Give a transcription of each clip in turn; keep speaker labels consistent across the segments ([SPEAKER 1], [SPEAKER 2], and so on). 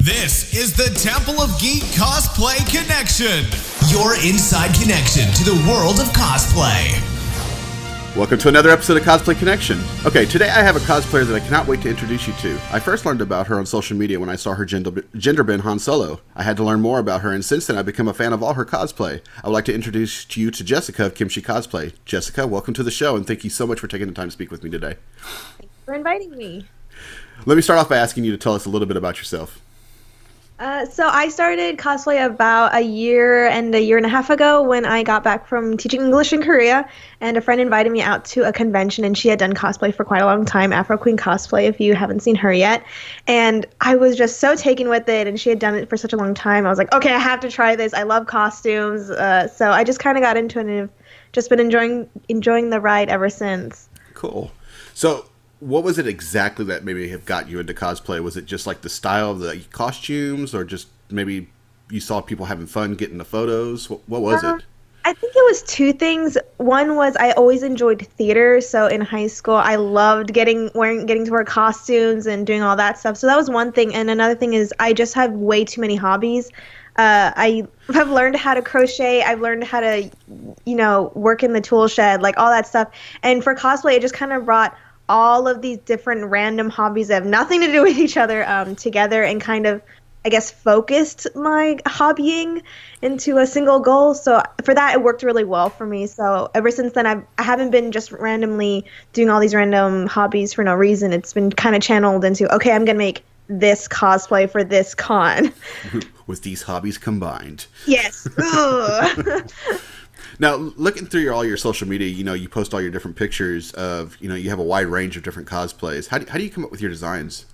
[SPEAKER 1] This is the Temple of Geek Cosplay Connection, your inside connection to the world of cosplay.
[SPEAKER 2] Welcome to another episode of Cosplay Connection. Okay, today I have a cosplayer that I cannot wait to introduce you to. I first learned about her on social media when I saw her gender bend Han Solo. I had to learn more about her, and since then I've become a fan of all her cosplay. I would like to introduce you to Jessica of Kimchi Kosplay. Jessica, welcome to the show, and thank you so much for taking the time to speak with me today.
[SPEAKER 3] Thanks for inviting me.
[SPEAKER 2] Let me start off by asking you to tell us a little bit about yourself.
[SPEAKER 3] So I started cosplay about a year and a half ago when I got back from teaching English in Korea, and a friend invited me out to a convention, and she had done cosplay for quite a long time, Afro Queen Cosplay, if you haven't seen her yet. And I was just so taken with it, and she had done it for such a long time. I was like, okay, I have to try this. I love costumes. So I just kind of got into it and have just been enjoying the ride ever since.
[SPEAKER 2] Cool. So what was it exactly that maybe have got you into cosplay? Was it just like the style of the costumes, or just maybe you saw people having fun getting the photos? What was it?
[SPEAKER 3] I think it was two things. One was I always enjoyed theater, so in high school I loved getting to wear costumes and doing all that stuff. So that was one thing, and another thing is I just have way too many hobbies. I have learned how to crochet. I've learned how to, work in the tool shed, like all that stuff. And for cosplay, it just kind of brought all of these different random hobbies that have nothing to do with each other together, and kind of, I guess, focused my hobbying into a single goal. So for that, it worked really well for me. So ever since then, I haven't been just randomly doing all these random hobbies for no reason. It's been kind of channeled into, okay, I'm going to make this cosplay for this con.
[SPEAKER 2] With these hobbies combined.
[SPEAKER 3] Yes.
[SPEAKER 2] Now, looking through all your social media, you post all your different pictures of, you have a wide range of different cosplays. How do you come up with your designs?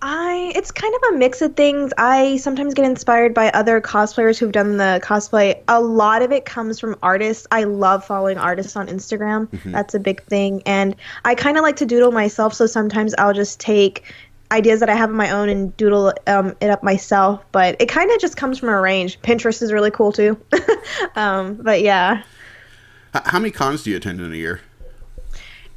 [SPEAKER 3] It's kind of a mix of things. I sometimes get inspired by other cosplayers who've done the cosplay. A lot of it comes from artists. I love following artists on Instagram. Mm-hmm. That's a big thing. And I kind of like to doodle myself, so sometimes I'll just take ideas that I have of my own and doodle it up myself, but it kind of just comes from a range. Pinterest is really cool too. But yeah.
[SPEAKER 2] How many cons do you attend in a year?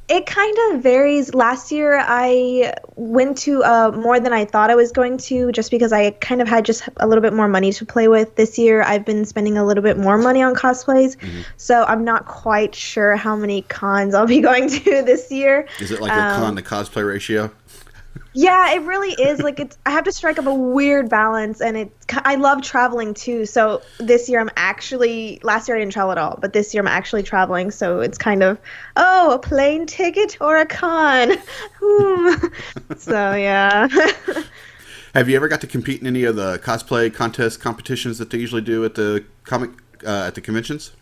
[SPEAKER 3] It kind of varies. Last year I went to more than I thought I was going to, just because I kind of had just a little bit more money to play with. This year I've been spending a little bit more money on cosplays, so I'm not quite sure how many cons I'll be going to this year.
[SPEAKER 2] Is it like a con to cosplay ratio?
[SPEAKER 3] Yeah, it really is. Like, I have to strike up a weird balance, and I love traveling too. So this year last year I didn't travel at all, but this year I'm actually traveling. So it's kind of, a plane ticket or a con. So yeah.
[SPEAKER 2] Have you ever got to compete in any of the cosplay competitions that they usually do at the conventions?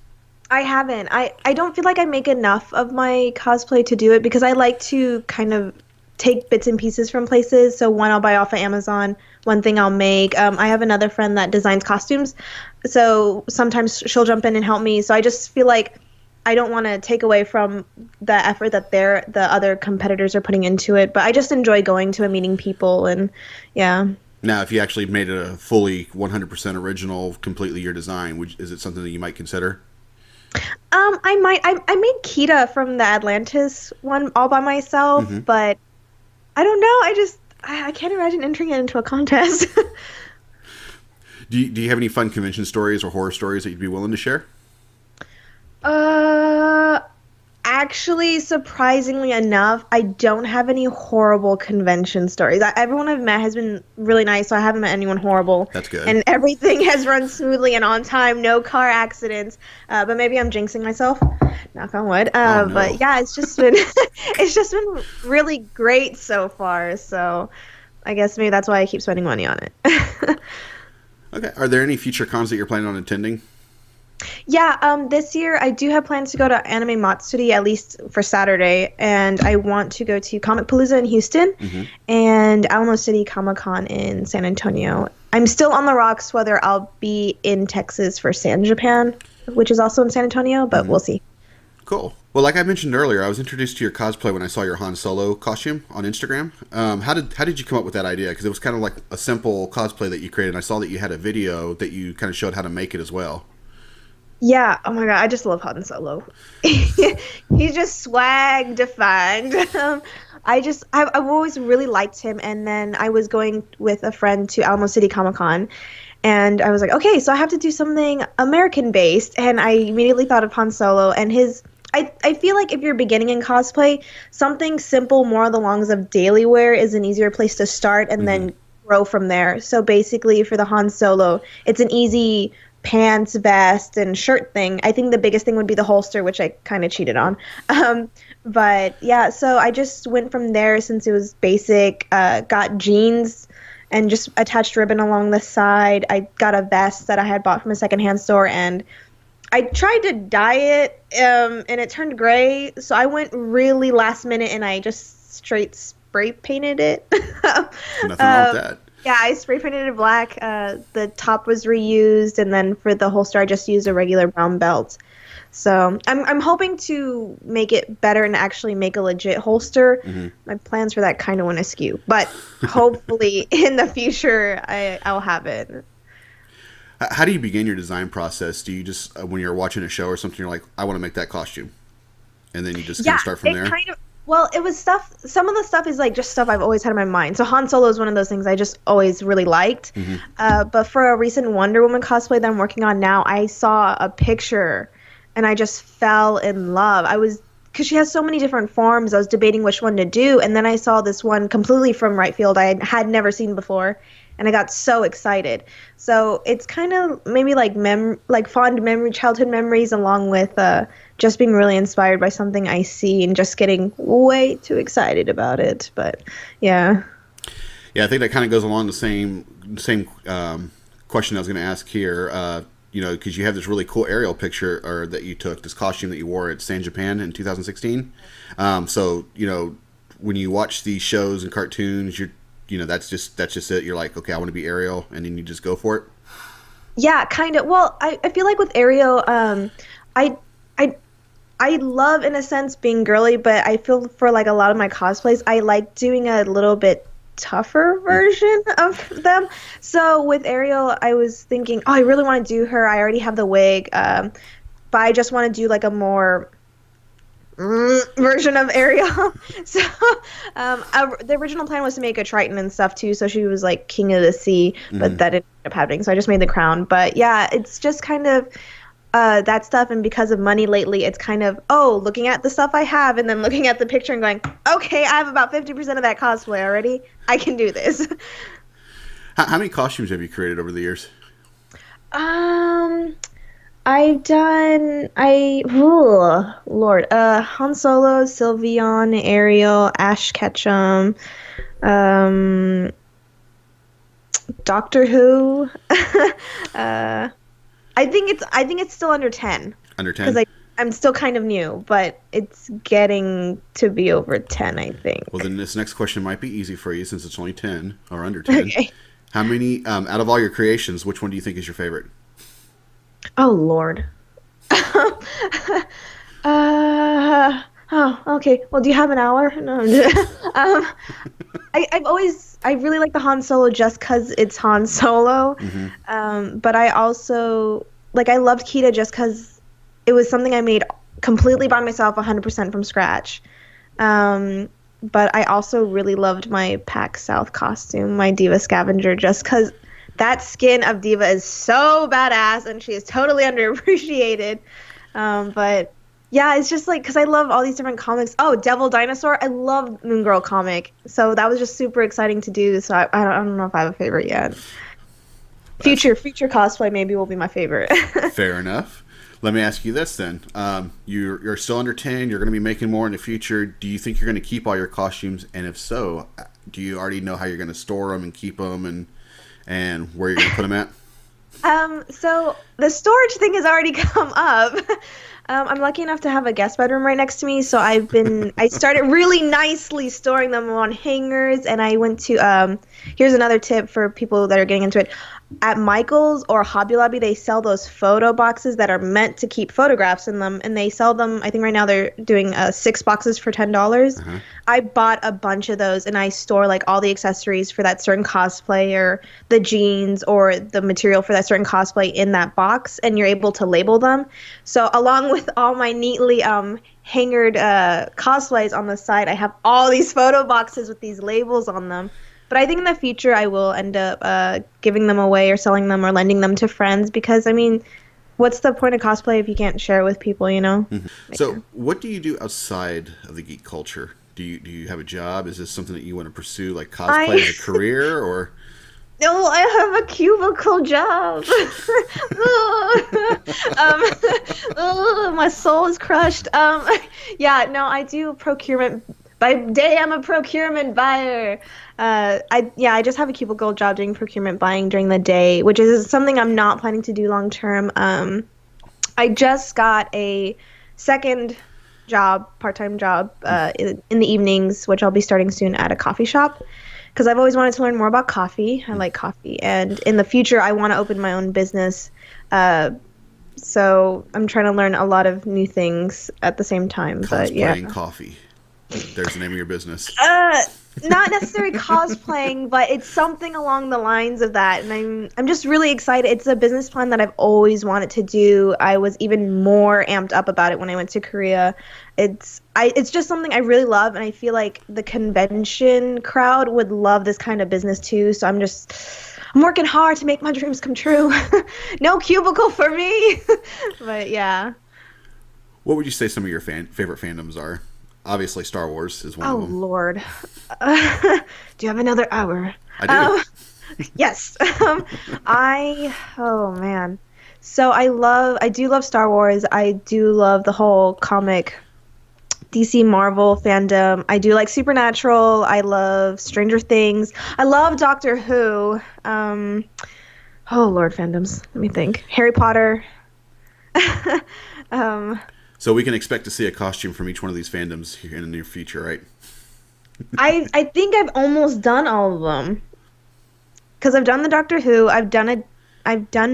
[SPEAKER 3] I haven't. I don't feel like I make enough of my cosplay to do it, because I like to kind of take bits and pieces from places. So one I'll buy off of Amazon, one thing I'll make. I have another friend that designs costumes, so sometimes she'll jump in and help me. So I just feel like I don't want to take away from the effort that the other competitors are putting into it, but I just enjoy going to and meeting people, and yeah.
[SPEAKER 2] Now, if you actually made it a fully 100% original, completely your design, is it something that you might consider?
[SPEAKER 3] I might. I made Kita from the Atlantis one all by myself, but I don't know. I can't imagine entering it into a contest.
[SPEAKER 2] Do you have any fun convention stories or horror stories that you'd be willing to share?
[SPEAKER 3] Actually, surprisingly enough, I don't have any horrible convention stories. Everyone I've met has been really nice, so I haven't met anyone horrible.
[SPEAKER 2] That's good.
[SPEAKER 3] And everything has run smoothly and on time, no car accidents. But maybe I'm jinxing myself. Knock on wood.
[SPEAKER 2] No.
[SPEAKER 3] But yeah, it's just been really great so far. So I guess maybe that's why I keep spending money on it.
[SPEAKER 2] Okay. Are there any future cons that you're planning on attending?
[SPEAKER 3] Yeah, this year I do have plans to go to Anime Matsuri, at least for Saturday, and I want to go to Comic Palooza in Houston and Alamo City Comic Con in San Antonio. I'm still on the rocks whether I'll be in Texas for San Japan, which is also in San Antonio, but we'll see.
[SPEAKER 2] Cool. Well, like I mentioned earlier, I was introduced to your cosplay when I saw your Han Solo costume on Instagram. How did you come up with that idea? Because it was kind of like a simple cosplay that you created, and I saw that you had a video that you kind of showed how to make it as well.
[SPEAKER 3] Yeah. Oh my God. I just love Han Solo. He's just swag defined. I've always really liked him. And then I was going with a friend to Alamo City Comic Con, and I was like, okay, so I have to do something American based. And I immediately thought of Han Solo and his. I feel like if you're beginning in cosplay, something simple, more along the lines of daily wear is an easier place to start and then grow from there. So basically, for the Han Solo, it's an easy pants, vest, and shirt thing. I think the biggest thing would be the holster, which I kind of cheated on. But yeah, so I just went from there since it was basic. Got jeans and just attached ribbon along the side. I got a vest that I had bought from a secondhand store, and I tried to dye it, and it turned gray. So I went really last minute, and I just straight spray painted it.
[SPEAKER 2] Nothing wrong with that.
[SPEAKER 3] Yeah, I spray painted it black. The top was reused, and then for the holster, I just used a regular brown belt. So I'm hoping to make it better and actually make a legit holster. My plans for that kind of went askew, but hopefully in the future I'll have it.
[SPEAKER 2] How do you begin your design process? Do you just, when you're watching a show or something, you're like, I want to make that costume, and then you just kind of start from there?
[SPEAKER 3] Well, it was stuff. Some of the stuff is like just stuff I've always had in my mind. So Han Solo is one of those things I just always really liked. But for a recent Wonder Woman cosplay that I'm working on now, I saw a picture and I just fell in love. Because she has so many different forms, I was debating which one to do. And then I saw this one completely from right field I had never seen before. And I got so excited. So it's kind of maybe like fond memory, childhood memories, along with just being really inspired by something I see and just getting way too excited about it. But yeah.
[SPEAKER 2] Yeah, I think that kind of goes along the same question I was going to ask here. Because you have this really cool aerial picture that you took, this costume that you wore at San Japan in 2016. So when you watch these shows and cartoons, that's just it. You're like, okay, I want to be Ariel, and then you just go for it.
[SPEAKER 3] Yeah, kind of. Well, I feel like with Ariel, I love in a sense being girly, but I feel for like a lot of my cosplays, I like doing a little bit tougher version of them. So with Ariel, I was thinking, I really want to do her. I already have the wig, but I just want to do like a more version of Ariel. So the original plan was to make a Triton and stuff too, so she was like king of the sea, but that didn't end up happening, so I just made the crown. But yeah, it's just kind of that stuff, and because of money lately, it's kind of looking at the stuff I have and then looking at the picture and going, okay, I have about 50% of that cosplay already, I can do this.
[SPEAKER 2] How many costumes have you created over the years?
[SPEAKER 3] I've done, Han Solo, Sylveon, Ariel, Ash Ketchum, Doctor Who. I think it's still under 10.
[SPEAKER 2] Under 10?
[SPEAKER 3] Because I'm still kind of new, but it's getting to be over 10, I think.
[SPEAKER 2] Well, then this next question might be easy for you since it's only 10 or under 10.
[SPEAKER 3] Okay.
[SPEAKER 2] How many, out of all your creations, which one do you think is your favorite?
[SPEAKER 3] Oh, Lord. Okay. Well, do you have an hour? No. I really like the Han Solo just because it's Han Solo. But I also, I loved Kita just because it was something I made completely by myself, 100% from scratch. But I also really loved my Pac South costume, my Diva Scavenger, just because that skin of Diva is so badass, and she is totally underappreciated. But yeah, it's just because I love all these different comics. Oh, Devil Dinosaur, I love Moon Girl comic, so that was just super exciting to do. So I don't know if I have a favorite yet. Future cosplay maybe will be my favorite.
[SPEAKER 2] Fair enough. Let me ask you this then. You're still under 10. You're going to be making more in the future. Do you think you're going to keep all your costumes? And if so, do you already know how you're going to store them and keep them and where you're going to put them at?
[SPEAKER 3] So the storage thing has already come up. I'm lucky enough to have a guest bedroom right next to me, so I started really nicely storing them on hangers, and I went to, here's another tip for people that are getting into it. at Michael's or Hobby Lobby, they sell those photo boxes that are meant to keep photographs in them, and they sell them. I think right now they're doing 6 boxes for $10. I bought a bunch of those, and I store like all the accessories for that certain cosplay, or the jeans or the material for that certain cosplay in that box, and you're able to label them. So along with all my neatly hangered cosplays on the side, I have all these photo boxes with these labels on them. But I think in the future I will end up giving them away or selling them or lending them to friends, because, I mean, what's the point of cosplay if you can't share it with people, you know?
[SPEAKER 2] So what do you do outside of the geek culture? Do you have a job? Is this something that you want to pursue, like cosplay as a career, or?
[SPEAKER 3] No, I have a cubicle job. My soul is crushed. Yeah, no, I do procurement. By day, I'm a procurement buyer. I just have a cubicle job doing procurement buying during the day, which is something I'm not planning to do long term. I just got a second job, part-time job, in the evenings, which I'll be starting soon at a coffee shop, because I've always wanted to learn more about coffee. I like coffee, and in the future, I want to open my own business. So I'm trying to learn a lot of new things at the same time. But yeah,
[SPEAKER 2] coffee. There's the name of your business.
[SPEAKER 3] Not necessarily cosplaying, but it's something along the lines of that, and I'm just really excited. It's a business plan that I've always wanted to do. I was even more amped up about it when I went to Korea. It's just something I really love, and I feel like the convention crowd would love this kind of business too. So I'm working hard to make my dreams come true. No cubicle for me. But yeah.
[SPEAKER 2] What would you say some of your favorite fandoms are? Obviously, Star Wars is one of them.
[SPEAKER 3] Oh, Lord. Do you have another hour?
[SPEAKER 2] I
[SPEAKER 3] do. Yes. Oh, man. So I do love Star Wars. I do love the whole comic DC Marvel fandom. I do like Supernatural. I love Stranger Things. I love Doctor Who. Oh, Lord, fandoms. Let me think. Harry Potter.
[SPEAKER 2] So we can expect to see a costume from each one of these fandoms here in the near future, right?
[SPEAKER 3] I think I've almost done all of them, because I've done the Doctor Who. I've done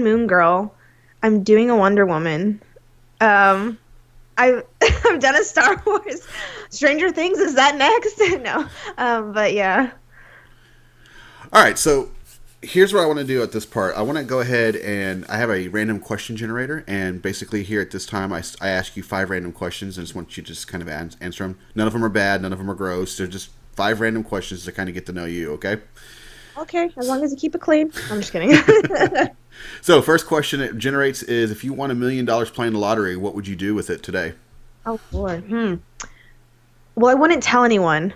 [SPEAKER 3] Moon Girl. I'm doing a Wonder Woman. I've done a Star Wars. Stranger Things, is that next? No. But yeah.
[SPEAKER 2] All right, so here's what I want to do at this part. I want to go ahead and I have a random question generator, and basically here at this time I ask you 5 random questions and just want you to just kind of answer them. None of them are bad, none of them are gross. They're just 5 random questions to kind of get to know you, okay?
[SPEAKER 3] Okay, as long as you keep it clean. I'm just kidding.
[SPEAKER 2] So first question it generates is, if you won $1 million playing the lottery, what would you do with it today?
[SPEAKER 3] Oh, Lord. Well, I wouldn't tell anyone.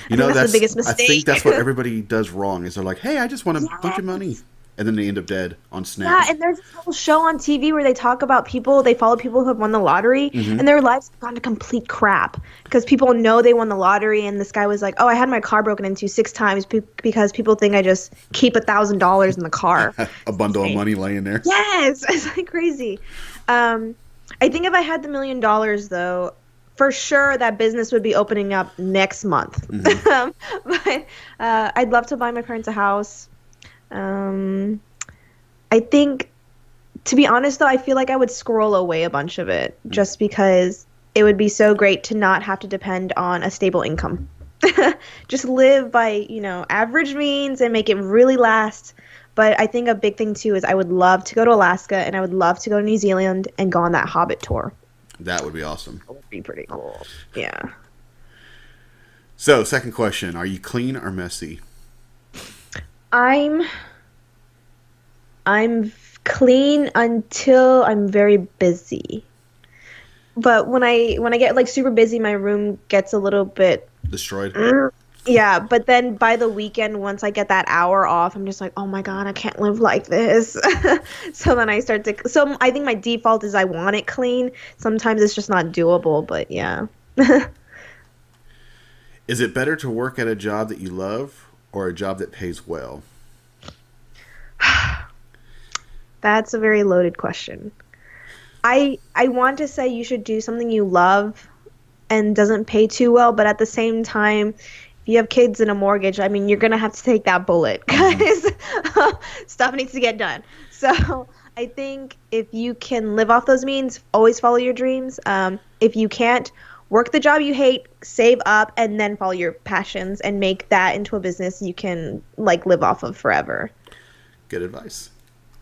[SPEAKER 2] You know,
[SPEAKER 3] that's the biggest mistake.
[SPEAKER 2] I think that's what everybody does wrong, is they're like, hey, I just want a bunch of money. And then they end up dead on Snap.
[SPEAKER 3] Yeah, and there's this whole show on TV where they talk about people, they follow people who have won the lottery, and their lives have gone to complete crap. Because people know they won the lottery, and this guy was like, oh, I had my car broken into 6 times because people think I just keep $1,000 in the car.
[SPEAKER 2] A bundle of money laying there.
[SPEAKER 3] Yes, it's like crazy. I think if I had the $1 million, though, for sure that business would be opening up next month. But I'd love to buy my parents a house. I think, to be honest, though, I feel like I would squirrel away a bunch of it just because it would be so great to not have to depend on a stable income. Just live by, average means and make it really last. But I think a big thing, too, is I would love to go to Alaska, and I would love to go to New Zealand and go on that Hobbit tour.
[SPEAKER 2] That would be awesome.
[SPEAKER 3] That would be pretty cool. Yeah.
[SPEAKER 2] So, second question. Are you clean or messy?
[SPEAKER 3] I'm clean until I'm very busy. But when I get like super busy, my room gets a little bit
[SPEAKER 2] destroyed.
[SPEAKER 3] Yeah, but then by the weekend, once I get that hour off, I'm just like, oh my God, I can't live like this. So then I start to. So I think my default is I want it clean. Sometimes it's just not doable, but yeah.
[SPEAKER 2] Is it better to work at a job that you love or a job that pays well?
[SPEAKER 3] That's a very loaded question. I want to say you should do something you love and doesn't pay too well, but at the same time, you have kids and a mortgage, I mean, you're gonna have to take that bullet because stuff needs to get done. So I think if you can live off those means, always follow your dreams. If you can't, work the job you hate, save up, and then follow your passions and make that into a business you can like live off of forever.
[SPEAKER 2] Good advice.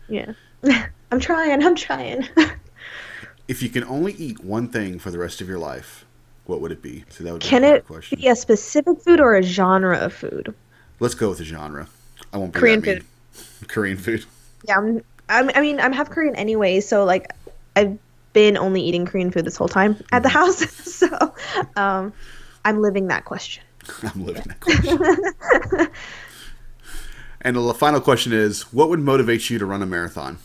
[SPEAKER 3] Yeah. I'm trying.
[SPEAKER 2] If you can only eat one thing for the rest of your life, what would it be? So that would
[SPEAKER 3] Can
[SPEAKER 2] be a hard
[SPEAKER 3] it
[SPEAKER 2] question.
[SPEAKER 3] be a specific food or a genre of food?
[SPEAKER 2] Let's go with a genre. I won't be
[SPEAKER 3] Korean
[SPEAKER 2] that mean. Korean food.
[SPEAKER 3] Yeah, I'm half Korean anyway, so like I've been only eating Korean food this whole time at the house. So I'm living that question.
[SPEAKER 2] I'm living that question. And the final question is, what would motivate you to run a marathon?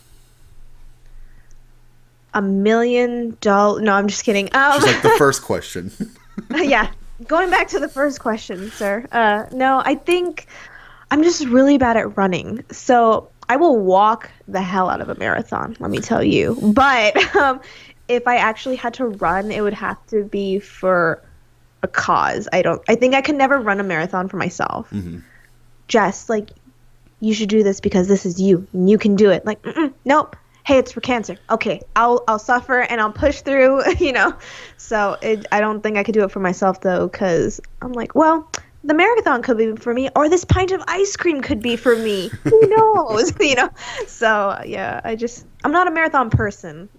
[SPEAKER 3] $1 million? No, I'm just kidding.
[SPEAKER 2] Just like the first question.
[SPEAKER 3] Yeah, going back to the first question, sir. No, I think I'm just really bad at running. So I will walk the hell out of a marathon, let me tell you. But if I actually had to run, it would have to be for a cause. I think I could never run a marathon for myself.
[SPEAKER 2] Mm-hmm.
[SPEAKER 3] Just like, you should do this because this is you and you can do it. Like, nope. Hey, it's for cancer. Okay, I'll suffer and I'll push through, So I don't think I could do it for myself though, because I'm like, well, the marathon could be for me, or this pint of ice cream could be for me. Who knows? So yeah, I'm not a marathon person.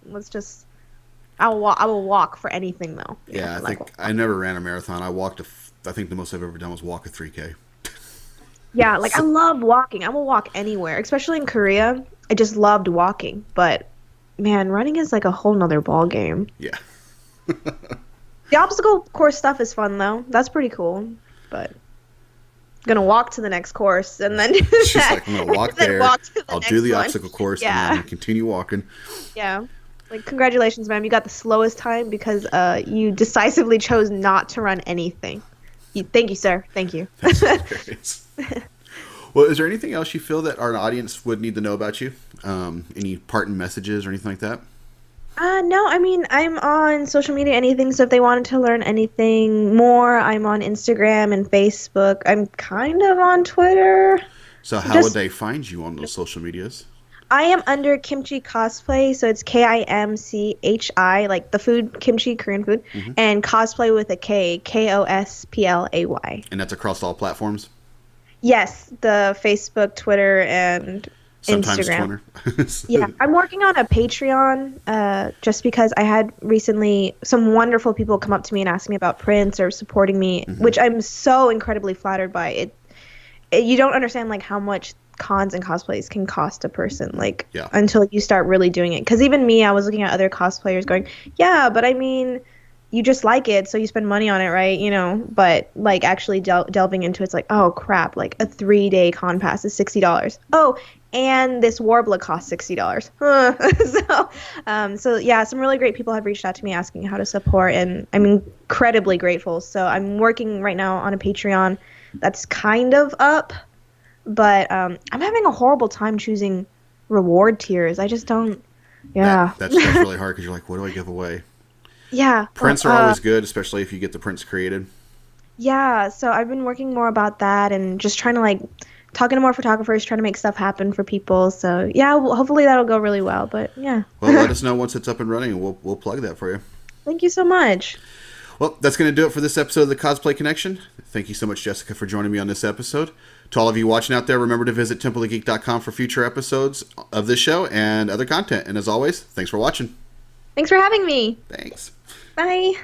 [SPEAKER 3] I will walk for anything though.
[SPEAKER 2] Yeah, I never ran a marathon. I think the most I've ever done was walk a 3K.
[SPEAKER 3] Yeah, like I love walking. I will walk anywhere, especially in Korea. I just loved walking, but man, running is like a whole nother ball game.
[SPEAKER 2] Yeah.
[SPEAKER 3] The obstacle course stuff is fun though. That's pretty cool. But I'm gonna walk to the next course and then
[SPEAKER 2] She's like, I'm gonna walk there. I'll do the obstacle course and then continue walking.
[SPEAKER 3] Yeah. Like, congratulations, ma'am. You got the slowest time because you decisively chose not to run anything. Thank you, sir. Thank you.
[SPEAKER 2] Well, is there anything else you feel that our audience would need to know about you? Any parting messages or anything like that?
[SPEAKER 3] No, I mean, I'm on social media, anything, so if they wanted to learn anything more, I'm on Instagram and Facebook. I'm kind of on Twitter.
[SPEAKER 2] So how would they find you on those social medias?
[SPEAKER 3] I am under Kimchi Kosplay, so it's KIMCHI, like the food, kimchi, Korean food, and cosplay with a K, KOSPLAY.
[SPEAKER 2] And that's across all platforms?
[SPEAKER 3] Yes, the Facebook, Twitter, and
[SPEAKER 2] sometimes
[SPEAKER 3] Instagram.
[SPEAKER 2] Twitter.
[SPEAKER 3] Yeah, I'm working on a Patreon just because I had recently some wonderful people come up to me and ask me about prints or supporting me, which I'm so incredibly flattered by. You don't understand like how much cons and cosplays can cost a person until you start really doing it. Because even me, I was looking at other cosplayers going, yeah, but I mean, you just like it, so you spend money on it, right? But like actually delving into it's like, oh crap, like a 3-day con pass is $60. Oh, and this Warbler costs $60. So yeah, some really great people have reached out to me asking how to support, and I'm incredibly grateful. So I'm working right now on a Patreon that's kind of up, but I'm having a horrible time choosing reward tiers. I just don't. Yeah,
[SPEAKER 2] that's really hard because you're like, what do I give away?
[SPEAKER 3] Yeah,
[SPEAKER 2] prints are always good, especially if you get the prints created.
[SPEAKER 3] Yeah, so I've been working more about that and just trying to talking to more photographers, trying to make stuff happen for people. So yeah, hopefully that'll go really well. But yeah.
[SPEAKER 2] Well, let us know once it's up and running, and we'll plug that for you.
[SPEAKER 3] Thank you so much.
[SPEAKER 2] Well, that's going to do it for this episode of the Cosplay Connection. Thank you so much, Jessica, for joining me on this episode. To all of you watching out there, remember to visit templeofgeek.com for future episodes of this show and other content. And as always, thanks for watching.
[SPEAKER 3] Thanks for having me.
[SPEAKER 2] Thanks.
[SPEAKER 3] Bye.